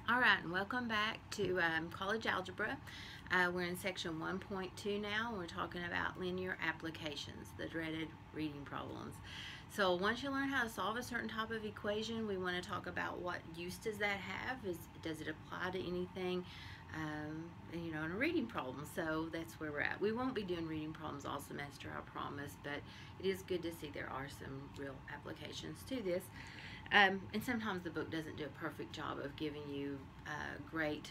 All right, and welcome back to College Algebra. We're in section 1.2 now. We're talking about linear applications, the dreaded reading problems. So once you learn how to solve a certain type of equation, we want to talk about what use does that have? Does it apply to anything, in a reading problem? So that's where we're at. We won't be doing reading problems all semester, I promise, but it is good to see there are some real applications to this. And sometimes the book doesn't do a perfect job of giving you great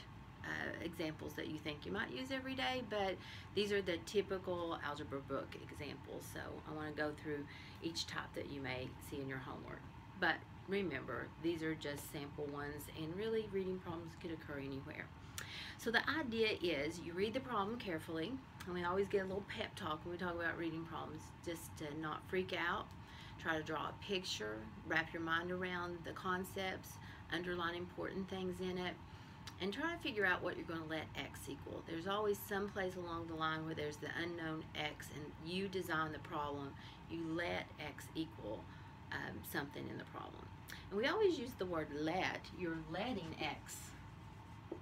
examples that you think you might use every day, but these are the typical algebra book examples. So I want to go through each type that you may see in your homework. But remember, these are just sample ones, and really reading problems could occur anywhere. So the idea is you read the problem carefully, and we always get a little pep talk when we talk about reading problems, just to not freak out. Try to draw a picture, wrap your mind around the concepts, underline important things in it, and try to figure out what you're going to let x equal. There's always some place along the line where there's the unknown x, and you design the problem. You let x equal something in the problem. And we always use the word let. You're letting x.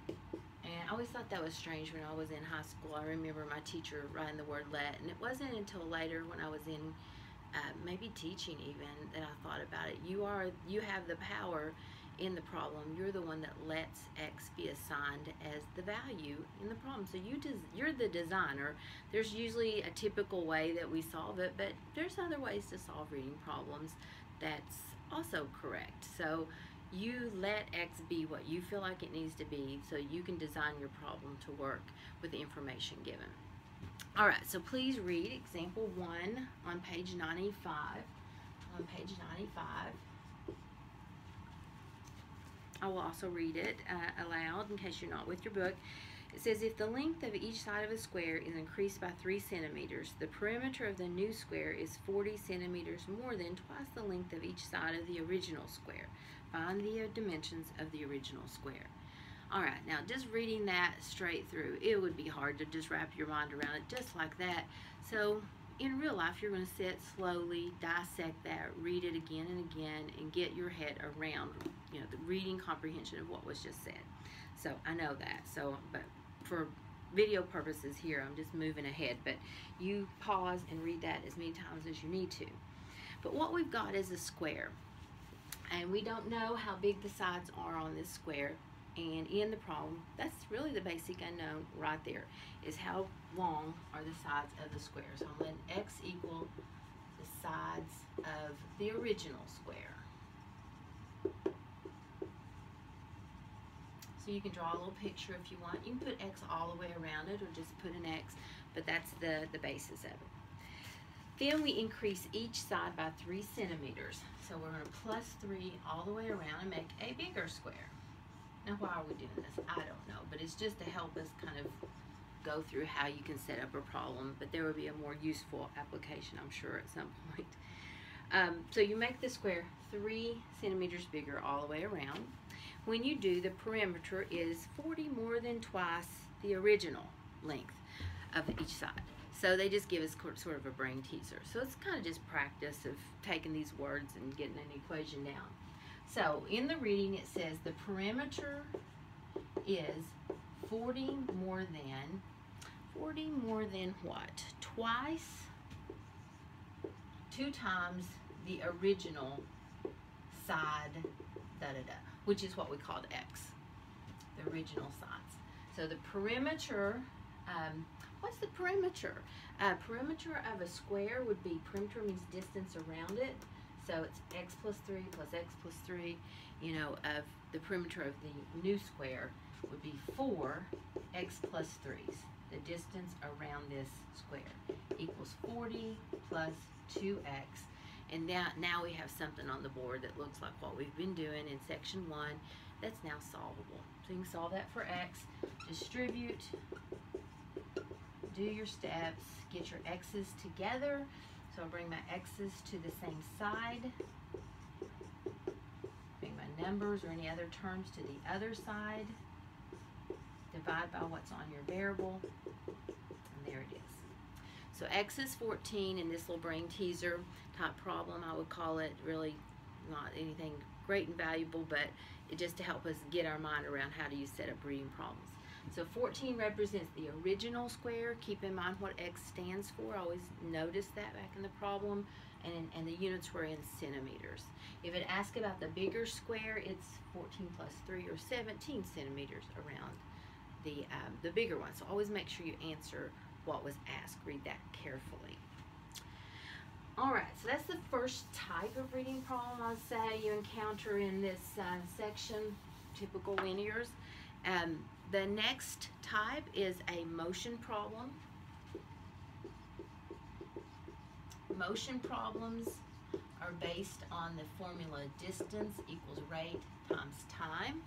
And I always thought that was strange when I was in high school. I remember my teacher writing the word let, and it wasn't until later when I was in maybe teaching even that I thought about it. You have the power in the problem. You're the one that lets x be assigned as the value in the problem. So you're the designer. There's usually a typical way that we solve it, but there's other ways to solve reading problems that's also correct. So you let x be what you feel like it needs to be, so you can design your problem to work with the information given. All right, so please read example 1 on page 95. On page 95. I will also read it aloud in case you're not with your book. It says, if the length of each side of a square is increased by 3 centimeters, the perimeter of the new square is 40 centimeters more than twice the length of each side of the original square. Find the dimensions of the original square. All right, now just reading that straight through, it would be hard to just wrap your mind around it just like that. So in real life, you're going to sit slowly, dissect that, read it again and again, and get your head around, the reading comprehension of what was just said. So I know that. So, but for video purposes here, I'm just moving ahead. But you pause and read that as many times as you need to. But what we've got is a square, and we don't know how big the sides are on this square. And in the problem, that's really the basic unknown right there, is how long are the sides of the square. So I'm letting x equal the sides of the original square. So you can draw a little picture if you want. You can put x all the way around it or just put an x, but that's the basis of it. Then we increase each side by 3 centimeters. So we're going to plus 3 all the way around and make a bigger square. Now, why are we doing this? I don't know, but it's just to help us kind of go through how you can set up a problem, but there will be a more useful application, I'm sure, at some point. So you make the square 3 centimeters bigger all the way around. When you do, the perimeter is 40 more than twice the original length of each side. So they just give us sort of a brain teaser. So it's kind of just practice of taking these words and getting an equation down. So in the reading it says the perimeter is 40 more than what? Twice, 2 times the original side, which is what we called x, the original sides. So the perimeter, what's the perimeter? Perimeter of a square would be, perimeter means distance around it. So it's x plus 3 plus x plus 3, of the perimeter of the new square would be 4 x plus 3's. The distance around this square equals 40 plus 2x. And now we have something on the board that looks like what we've been doing in section 1 that's now solvable. So you can solve that for x, distribute, do your steps, get your x's together. So I'll bring my x's to the same side, bring my numbers or any other terms to the other side, divide by what's on your variable, and there it is. So x is 14 in this little brain teaser type problem, I would call it. Really not anything great and valuable, but it just to help us get our mind around how do you set up reading problems. So 14 represents the original square. Keep in mind what X stands for. Always notice that back in the problem. And the units were in centimeters. If it asks about the bigger square, it's 14 plus 3 or 17 centimeters around the bigger one. So always make sure you answer what was asked. Read that carefully. Alright, so that's the first type of reading problem I'd say you encounter in this section, typical linears. The next type is a motion problem. Motion problems are based on the formula distance equals rate times time.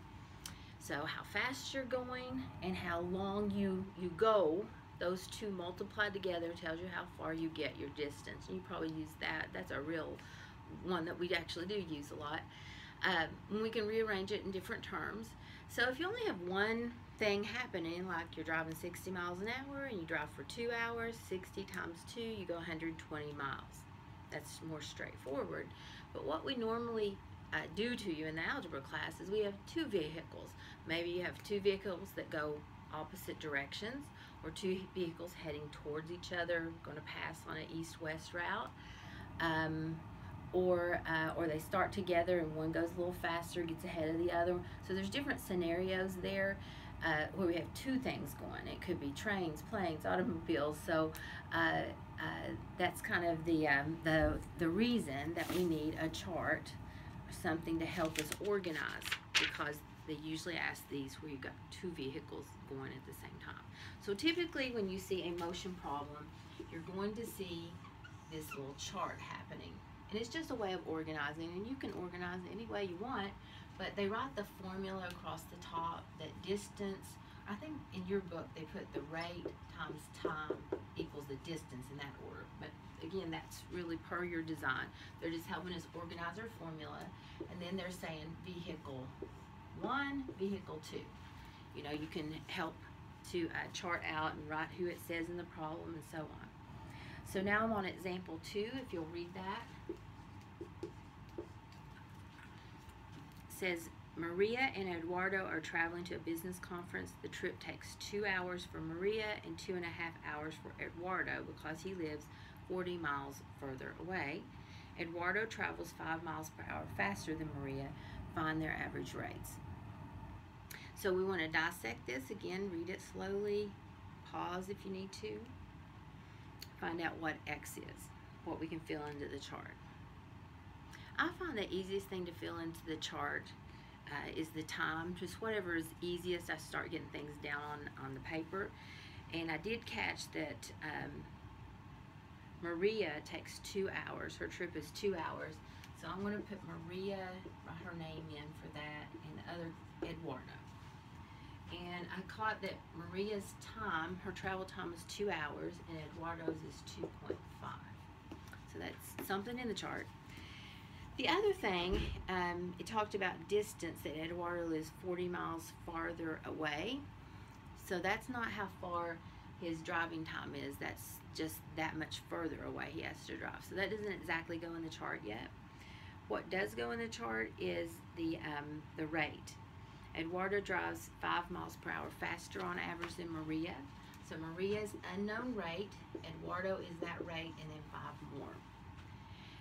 So how fast you're going and how long you go, those two multiplied together tells you how far you get your distance. And you probably use that. That's a real one that we actually do use a lot. We can rearrange it in different terms. So if you only have one thing happening, like you're driving 60 miles an hour and you drive for 2 hours, 60 times 2, you go 120 miles. That's more straightforward. But what we normally do to you in the algebra class is we have two vehicles. Maybe you have two vehicles that go opposite directions, or two vehicles heading towards each other, going to pass on an east-west route. Or they start together and one goes a little faster, gets ahead of the other. So there's different scenarios there where we have two things going. It could be trains, planes, automobiles. So that's kind of the reason that we need a chart or something to help us organize, because they usually ask these where you've got two vehicles going at the same time. So typically when you see a motion problem, you're going to see this little chart happening. And it's just a way of organizing, and you can organize any way you want, but they write the formula across the top, that distance, I think in your book they put the rate times time equals the distance in that order. But again, that's really per your design. They're just helping us organize our formula, and then they're saying vehicle 1, vehicle 2. You know, you can help to chart out and write who it says in the problem and so on. So now I'm on example 2, if you'll read that. It says, Maria and Eduardo are traveling to a business conference. The trip takes 2 hours for Maria and 2.5 hours for Eduardo because he lives 40 miles further away. Eduardo travels 5 miles per hour faster than Maria. Find their average rates. So we want to dissect this. Again, read it slowly. Pause if you need to. Find out what X is, what we can fill into the chart. I find the easiest thing to fill into the chart is the time. Just whatever is easiest, I start getting things down on the paper. And I did catch that Maria takes 2 hours. Her trip is 2 hours. So I'm going to put Maria, write her name in for that, and the other Eduardo. And I caught that Maria's time, her travel time is 2 hours, and Eduardo's is 2.5. So that's something in the chart. The other thing, it talked about distance, that Eduardo lives 40 miles farther away. So that's not how far his driving time is. That's just that much further away he has to drive. So that doesn't exactly go in the chart yet. What does go in the chart is the rate. Eduardo drives 5 miles per hour faster on average than Maria. So Maria's unknown rate, Eduardo is that rate, and then 5 more.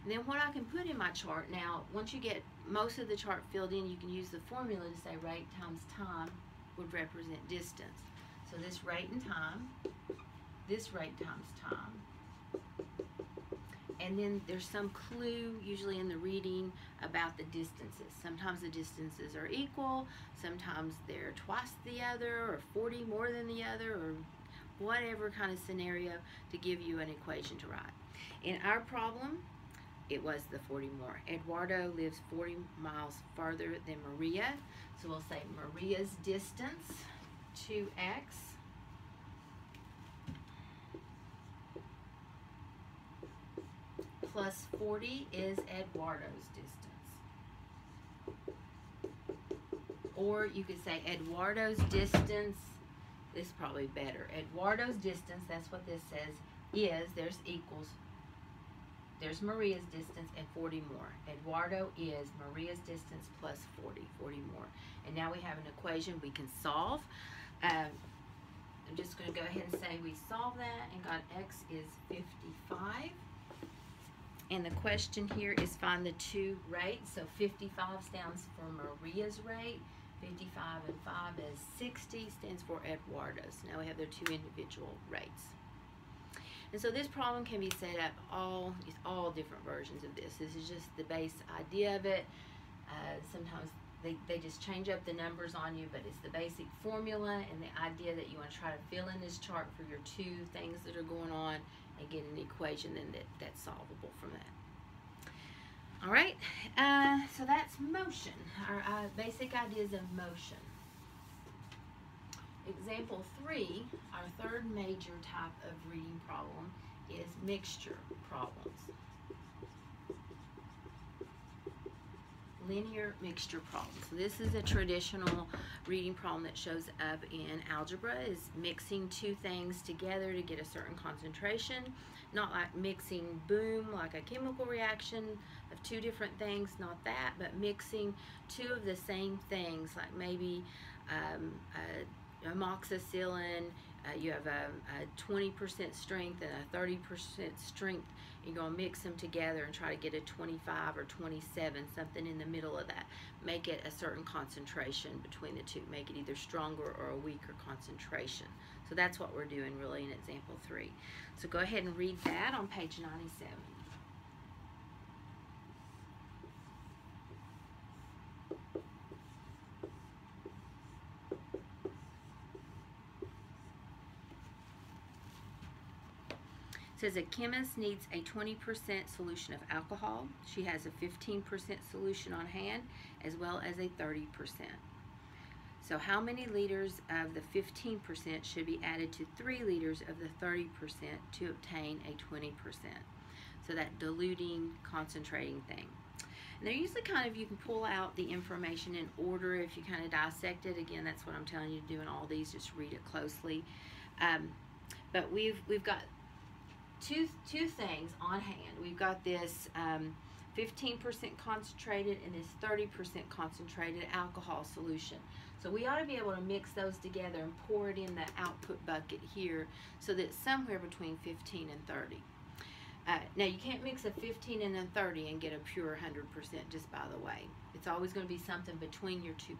And then what I can put in my chart now, once you get most of the chart filled in, you can use the formula to say rate times time would represent distance. So this rate and time, this rate times time, and then there's some clue usually in the reading about the distances. Sometimes the distances are equal, sometimes they're twice the other, or 40 more than the other, or whatever kind of scenario to give you an equation to write. In our problem, it was the 40 more. Eduardo lives 40 miles farther than Maria, so we'll say Maria's distance, 2x, plus 40 is Eduardo's distance. Or you could say Eduardo's distance, this is probably better. Eduardo's distance, that's what this says, is, there's equals there's Maria's distance and 40 more. Eduardo is Maria's distance plus 40 more. And now we have an equation we can solve. I'm just going to go ahead and say we solve that and got x is 55. And the question here is find the two rates. So 55 stands for Maria's rate. 55 and 5 is 60, stands for Eduardo's. Now we have their two individual rates. And so this problem can be set up all different versions of this. This is just the base idea of it. Sometimes they just change up the numbers on you, but it's the basic formula and the idea that you want to try to fill in this chart for your two things that are going on and get an equation then that's solvable from that. All right, so that's motion, our basic ideas of motion. Example 3, our third major type of reading problem is mixture problems. Linear mixture problem. So this is a traditional reading problem that shows up in algebra, is mixing two things together to get a certain concentration. Not like mixing boom, like a chemical reaction of two different things, not that, but mixing two of the same things, like maybe amoxicillin, you have a 20% strength and a 30% strength. You're going to mix them together and try to get a 25 or 27, something in the middle of that. Make it a certain concentration between the two. Make it either stronger or a weaker concentration. So that's what we're doing really in example 3. So go ahead and read that on page 97. It says a chemist needs a 20% solution of alcohol. She has a 15% solution on hand as well as a 30%. So how many liters of the 15% should be added to 3 liters of the 30% to obtain a 20%? So that diluting, concentrating thing. And they're usually kind of, you can pull out the information in order if you kind of dissect it. Again, that's what I'm telling you to do in all these, just read it closely. But we've got two things on hand. We've got this 15% concentrated and this 30% concentrated alcohol solution. So we ought to be able to mix those together and pour it in the output bucket here so that it's somewhere between 15 and 30. Now you can't mix a 15 and a 30 and get a pure 100%, just by the way. It's always going to be something between your 2%.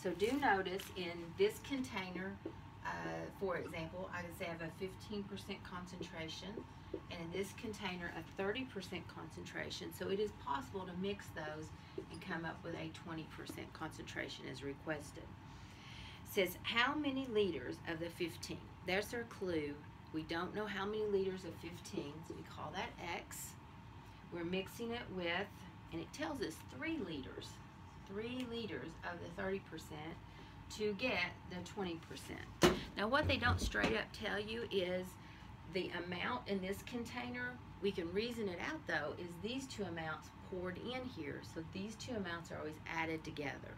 So do notice in this container, for example, I could say I have a 15% concentration, and in this container a 30% concentration. So it is possible to mix those and come up with a 20% concentration as requested. It says how many liters of the 15? There's our clue. We don't know how many liters of 15, so we call that X. We're mixing it with, and it tells us 3 liters. 3 liters of the 30% to get the 20%. Now what they don't straight up tell you is the amount in this container. We can reason it out though, is these two amounts poured in here. So these two amounts are always added together.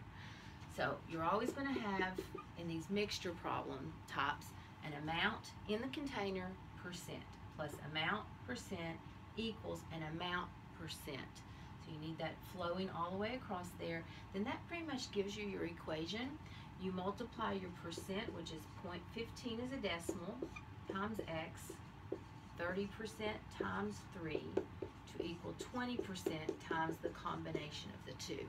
So you're always going to have in these mixture problem types an amount in the container percent plus amount percent equals an amount percent. So you need that flowing all the way across there. Then that pretty much gives you your equation. You multiply your percent, which is 0.15 as a decimal, times X, 30% times 3 to equal 20% times the combination of the two.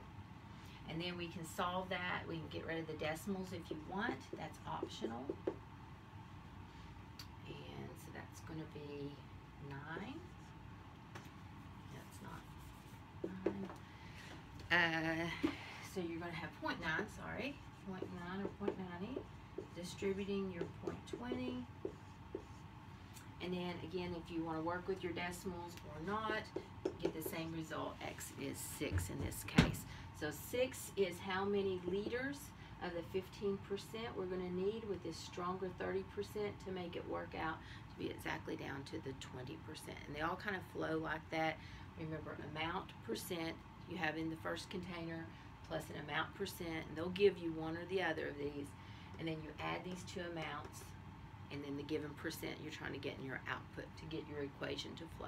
And then we can solve that. We can get rid of the decimals if you want. That's optional. And so that's going to be 9. That's not 9. So you're going to have 0.9, sorry. 0.9 or 0.90, distributing your 0.20, and then again if you want to work with your decimals or not, get the same result. X is 6 in this case. So 6 is how many liters of the 15% we're going to need with this stronger 30% to make it work out to be exactly down to the 20%. And they all kind of flow like that. Remember, amount percent you have in the first container plus an amount percent, and they'll give you one or the other of these, and then you add these two amounts and then the given percent you're trying to get in your output to get your equation to flow.